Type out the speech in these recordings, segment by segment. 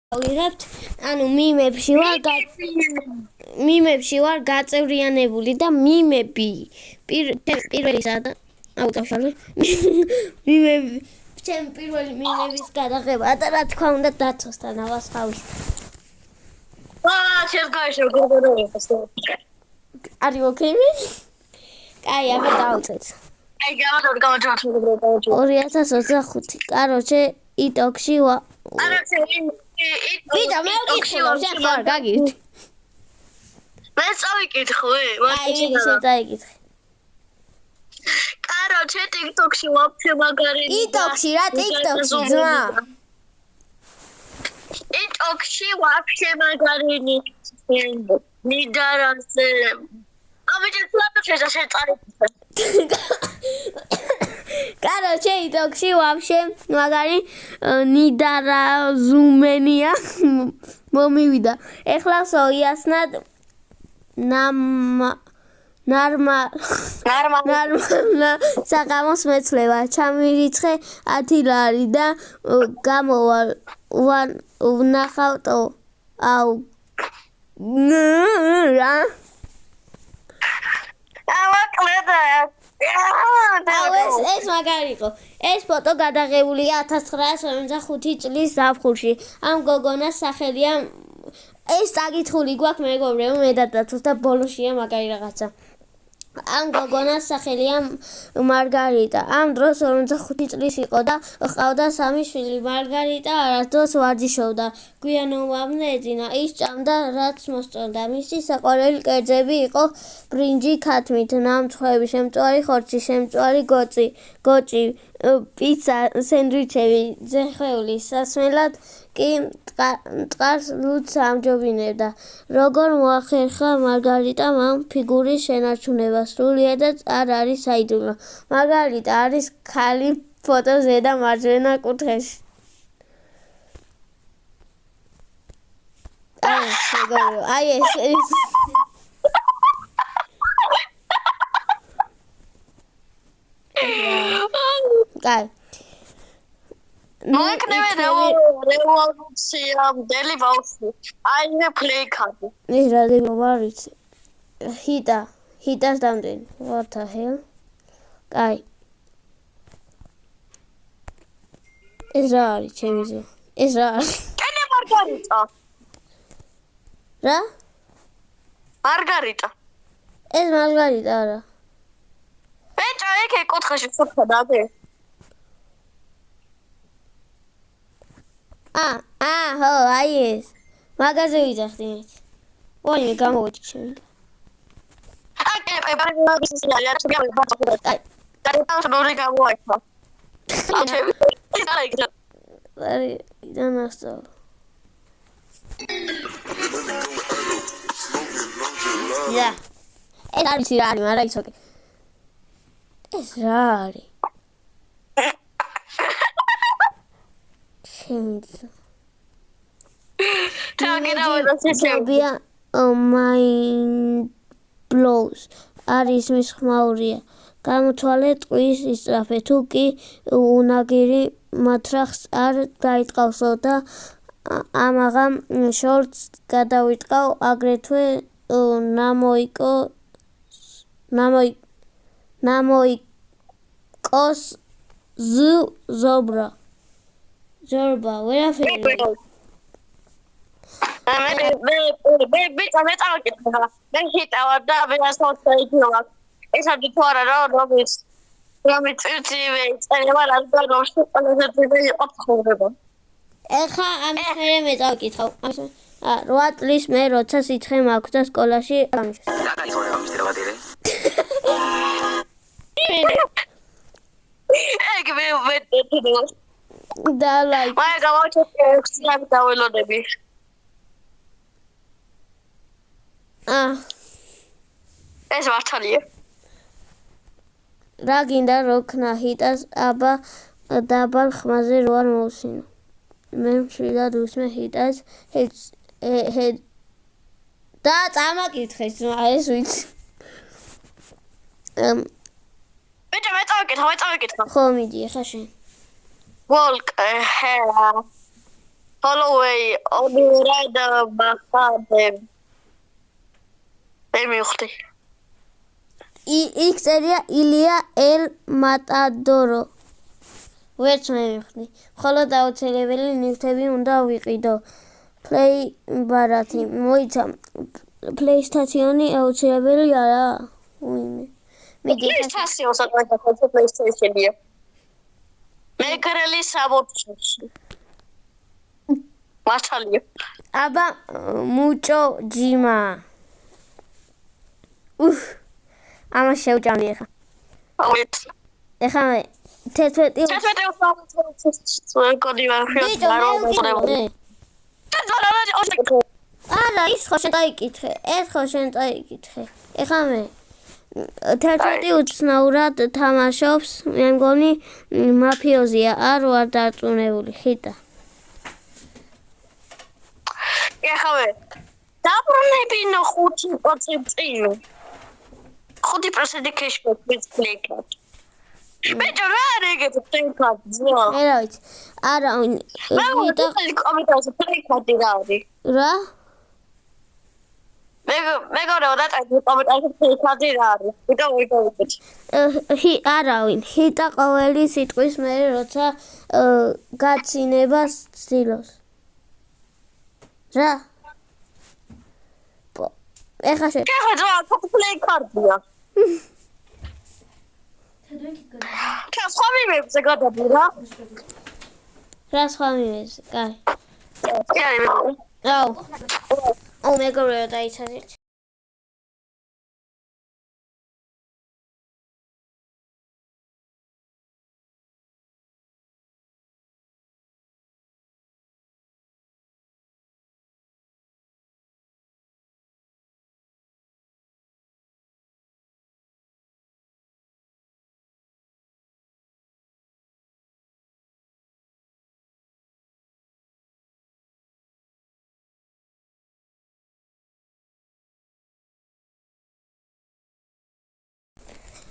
ვიღებთ, ანუ მიმებში ვარ გაწევრიანებული და მიმები პირველისა და აუტავშალე მიმები ჩემ პირველი მიმების გადაღება და რა თქმა უნდა დაცვასთან ავასხავი. შეგაიშო გოგონოებს. Are you okay? კაი, აბა დავწეთ. აი, გამარჯობა. 2025. Короче, იტოქში ვიდა მე ვკითხულობ, შენ ხარ გაგიrt. მე წავიკითხე, აი, შენ წაიკითხე. Короче, TikTok-ში ვაფშე მაგარი. იტოქში რა TikTok-ში ძმა? TikTok-ში ვაფშე მაგარინი. ნიდარაზე. ამიტომ ფლატოშა შეწარებ. Короче, იტოქში ვაფშე მაგარი ნიდარაზუმენია მომივიდა. ეხლა სოიასნად ნორმალა საღამოს მეცლება. ჩამირიცხე 10 ლარი და გამოვალ ვნახავ აუ რა ეს მაგარი იყო. ეს ფოტო გადაღებულია 1955 წლის ზაფხულში. ამ გოგონას სახელია ეს წაკითხული გვაქვს მეგობრებო, მე დადაცვას და ბოლოშია მაგარი რაღაცა. ამ გოგონას სახელია მარგარიტა. ამ დროს 45 წლის იყო და ჰყავდა 3 შვილი. მარგარიტა არასდროს ვარჯიშობდა. გვიანობამდე ეძინა. ის ჭამდა რაც მოსწონდა. მისი საყვარელი კერძები იყო ბრინჯი ქათმით, ნამცხვრები, შემწვარი ხორცი, შემწვარი გოჭი, პიცა, სენდვიჩები, ძეხეული. სასმელად კი მტყარს ლუდს ამჯობინებდა. როგორ მოახერხა მარგარიტამ ამ ფიგურის შენარჩუნება, სრულიადად არ არის საიდუმლო. მარგარიტა არის ქალი ფოტოს ზედა მარჯვენა კუთხეში. აი ეს კაი მოიქნება რევოლუცია მდელი ბავშვი. აი მე play card. ეს რა დემოვარიც. ჰიტას დამდენი. What the hell? კაი. ეს რა არის ჩემი ზე? ეს რა არის? კენე მარგარიტა. რა? მარგარიტა. ეს მარგარიტა არა. ბეჭო ეკე კუთხეში ხოთა დადე. ხო, აი ეს. მაგაზე ვიძახდი მე. ვაიმე გამოვიჭი ჩემი. აი, ბარბარისია, რა შეგა ბარბარისა. აი, ნორი გამოაჩა. აი, დანასწო. Ja. ეს არის რა არის, მაგრამ ის ოკეი. ეს რა არის? Phobia mind blows. არის მის ხმაურია. გამოთვალე ტყვის ისწრაფე. თუ კი უნაგირი მათრახს არ დაიტყავსო და ამაღამ შორტს გადავიტყავ, აგრეთვე ნამოიკოს ზობრა. ზორბა, ვერაფერი. მე წავიკითხა. მე ჰიტავა და ვერასოც დაიძინა. ეს არის თუ არა რა რომელიც წიწივე წერება რა გარდოში ყველაზე ძველი იყო ცხოვრება. ეხა ამის მერე მე წავიკითხავ. 8 წლის მე როცა სიცხე მაქვს სკოლაში ამის. ეგ მე და ლაიქ. მე გავაჩერე ექსტრემ დაველოდები. ეს მართალია. რა გინდა როქნა ჰიტას აბა დაბალ ხმაზე რო არ მოусინო. მე მშვიდად უსმე ჰიტას და წამაკითხეს ეს ვიცი. ბიჭო მე წავიკითხა. ხო მიდი ახლა შენ. Волк, Holloway, Oliver და Mahade. მივხვდი. იქ წერია ილია ელ მატადორო. ვერც მე მივხვდი. მხოლოდ აუცილებელი ნივთები უნდა ვიყიდო. Play ბარათი. მოიცა PlayStation-ი აუცილებელი არა. უიმე. PlayStation საკუთარ PlayStation-ია. მე გრელი საბოჭში. მართალია. აბა მუჭო ჯიმა. ამას შევჭამი ახლა. ავით. ეხლა მე 11 კოდი ვარ. არა, ის ხო შენ დაიკითხე. ეს ხო შენ დაიკითხე. ეხლა მე 11 უცნაურად თამაშობს, მე მგონი მაფიოზია, არ ვარ დარწმუნებული, ხიტა. ეხლა მე დაბრუნებინო 5 წინ. 5% cashback play-card. მეჭო რა რეგეთ play-card ძო. მე რა ვიცი. არა, ხიტა კომენტარზე play-card რა არის? რა? მე გორეო და კომენტარზე play-card რა არის? ვიდეო არავინ, ხიტა ყოველი სიტყვის მერე როცა გაცინებას ცდილობს. რა? ეხლა შე. ეხლა ძო play-card-ია. რა სხვა მიმებზე გადადი რა? რა სხვა მიმებზე? კაი. კი არის. აუ მეგობრებო დაიცადეთ.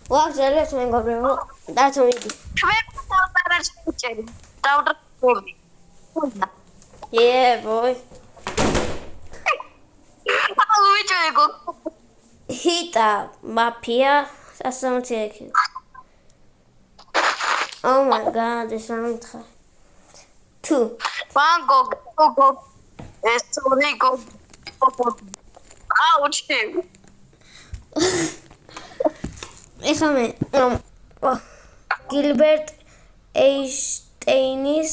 ვაგზავნეთ მეგობრებო, დათომიდი. მე კონტრაკტს ვიჭერი. დავდროები. Yeah, boy. აუ ვიჭერე. ჰიტა, მაფია, 160 კილო. Oh my god, ეს ამთხა. თუ. ვანგო, გოგო. ეს თორე გოგო. აუ ჩი. ეხლა მე გილბერტ ეინშტეინის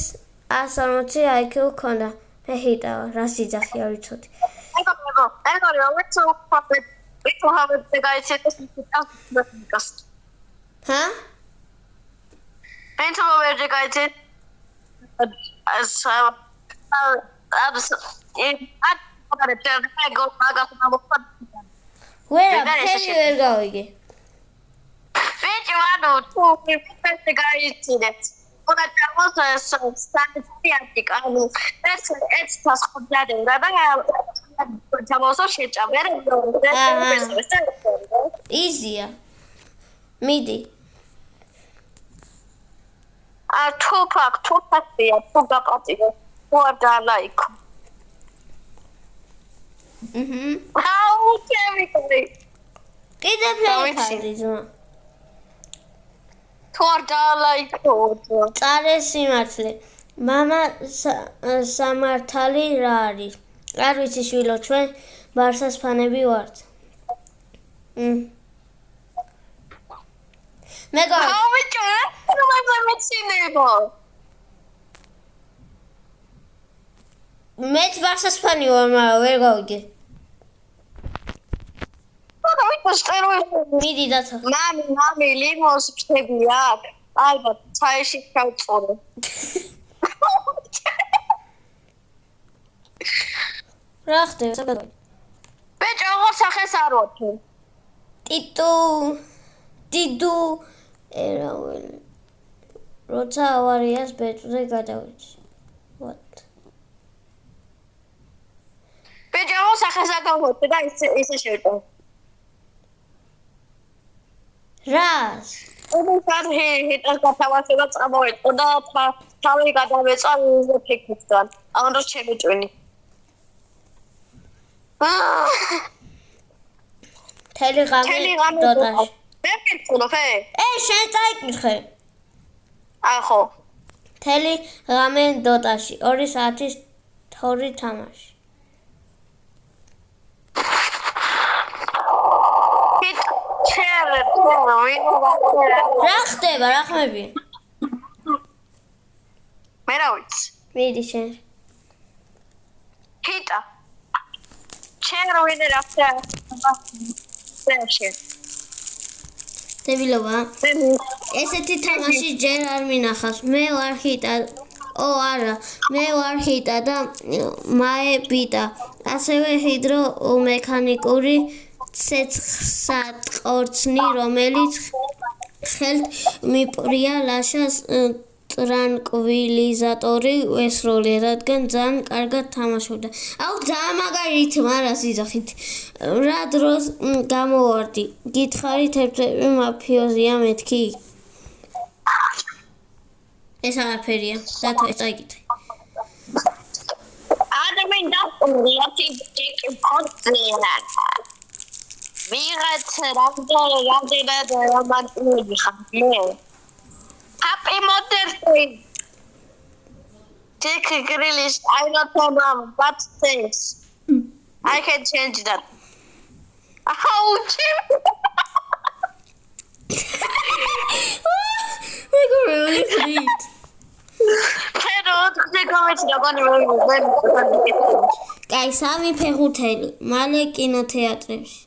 160 IQ ქონდა. მე ჰიტა რა სიძახი არ ვიცოდი. ეგორი have the guys here to ჰა? Paint over the guys as ვერა ფერი ვერ გავიგე. Vedi vado tu mi queste garitine. Una cosa stanno spiantica. Adesso sta scordate una facciamo so შეჭამერ. იზია. მიდი. Tupac ia tu gapatio. Guarda like. How can we კიდე ფლეიქარდი ძმა. Guarda like. წარე სიმართლე. მამა სამართალი რა არის? არ ვიცი შვილო, ჩვენ ბარსას ფანები ვართ. მეგობრებო, მეც ბარსას ფანი ვარ, მაგრამ ვერ გავიგე. მიდი დათო. მამი, ლიმონს ფშები აქ. ალბათ, ცაიში გავწორო. რა ხდება, საგადო? ბეჭო, აღარ სახეს არ ვარ. დიდუ ერაველი. როცა ავარიას ბეჭზე გადავეჭი. What? ბეჭო, აღარ სახეს არ გავხდი და ისე შევტო. რას? ოდესად ჰიტას გათავასება წამოვეწყო და თავი გადავეწა უზეფიქისგან. ამან რო შემეჭვინი. თელი ღამე დოტაში. მე მეკითხულობ, შენ წაიკითხე. ახო. თელი ღამე დოტაში 2 საათის თორი თამაში. რა ხდება, რა ხმები? მე რა ვიცი. მიდი შენ. ჰიტა. ჩერა ვინე რა ხდა? სეშენ. დებილობა. ესეთი თამაში ჯერ არ მინახავს. მე ვარ ჰიტა. არა, მე ვარ ჰიტა და მაე ბიტა. ასევე ჰიდრომექანიკური ცეცხლსატყორცნი, რომელიც ხელთ მიპრია ლაშას ტრანკვილიზატორი ესროლი, რადგან ძალიან კარგად თამაშობდა. აუ, ძალიან მაგარი რითმა რა სიძახით. რა დროს გამოვარდი? გითხარით ერთ-ერთი მაფიოზია მეთქი? ეს არაფერია. დათო ეს წაიკითხე. ადამიანი დაყრდნიათი ჯეკი ფოძენა. ვიღაც რამდენად რომანტიკული ხარ. Happy Mother's Day. Take a grillish. I don't know, Mom. What things? I can change that. Ouch! We go really sweet. Pero te comes la mano bueno. Კაი, 3 ფეხბურთელი, მალე კინოთეატრებში.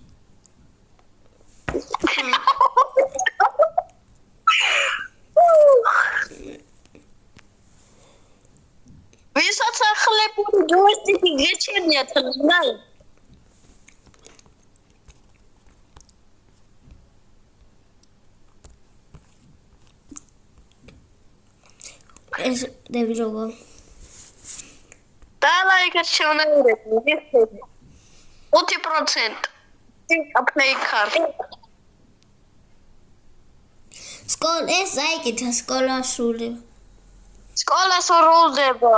ვისაც ახლებური ჯოისტიკი გეჩენიათ ხნაი? ეს დებილობა. დალაიქეთ შეუნერები. 5%. აპნეი კარ. ეს აიკითხა სკოლასული. სკოლას როლდება.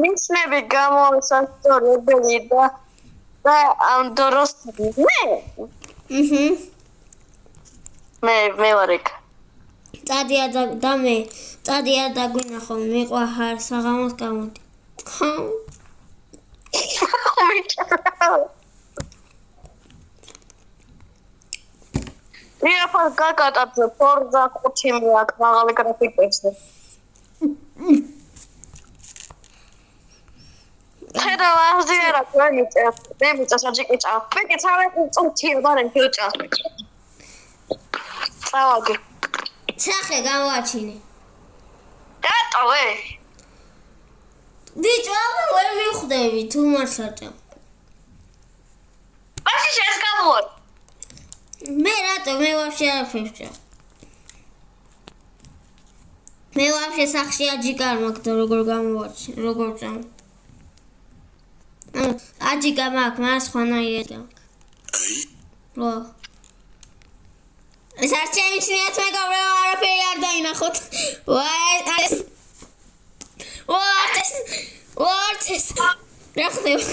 მისნები გამოსასწორებელი და ამ დროს მე ვარ იქ. წადია და მე წადია დაგვინახო, მიყვაჰარ საღამოს გამოდი. Iefar kakatapse forza kuchimiak mağalı grafik işte. Teda vaziyara koyunca ne mi çocuk hiç af. Peki çavet çok çiğdaren kötü. Sağ ol. სახე გამოვაჩინე. Დატო ვე. ბიჭო, აბა ვერ მიხვდები თუ მართლა. ბაში შეს გამოვარ. მე რატო მე ვაფშე არაფერს ჭამ. მე ვაფშე სახში აჯიკა არ მაქვს და როგორ გამოვაჩინე, როგორ ჭამ. აჯიკა მაქვს, მაგრამ სხვანაირად მაქვს. ვა. ეს არ შემიძლიათ მეგობრებო, არაფერი არ დაინახოთ. ვაჩეს. რა ხდება?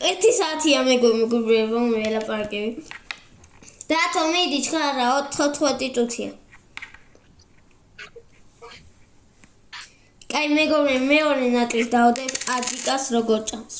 ერთი საათია მეგობრებო, მე ელაპარაკები. დათო მიდი ჩქარა 14 წუთია. კაი მეგობრებო, მეორე ნაწილს დავდებ აჯიკას როგორ ჭამს.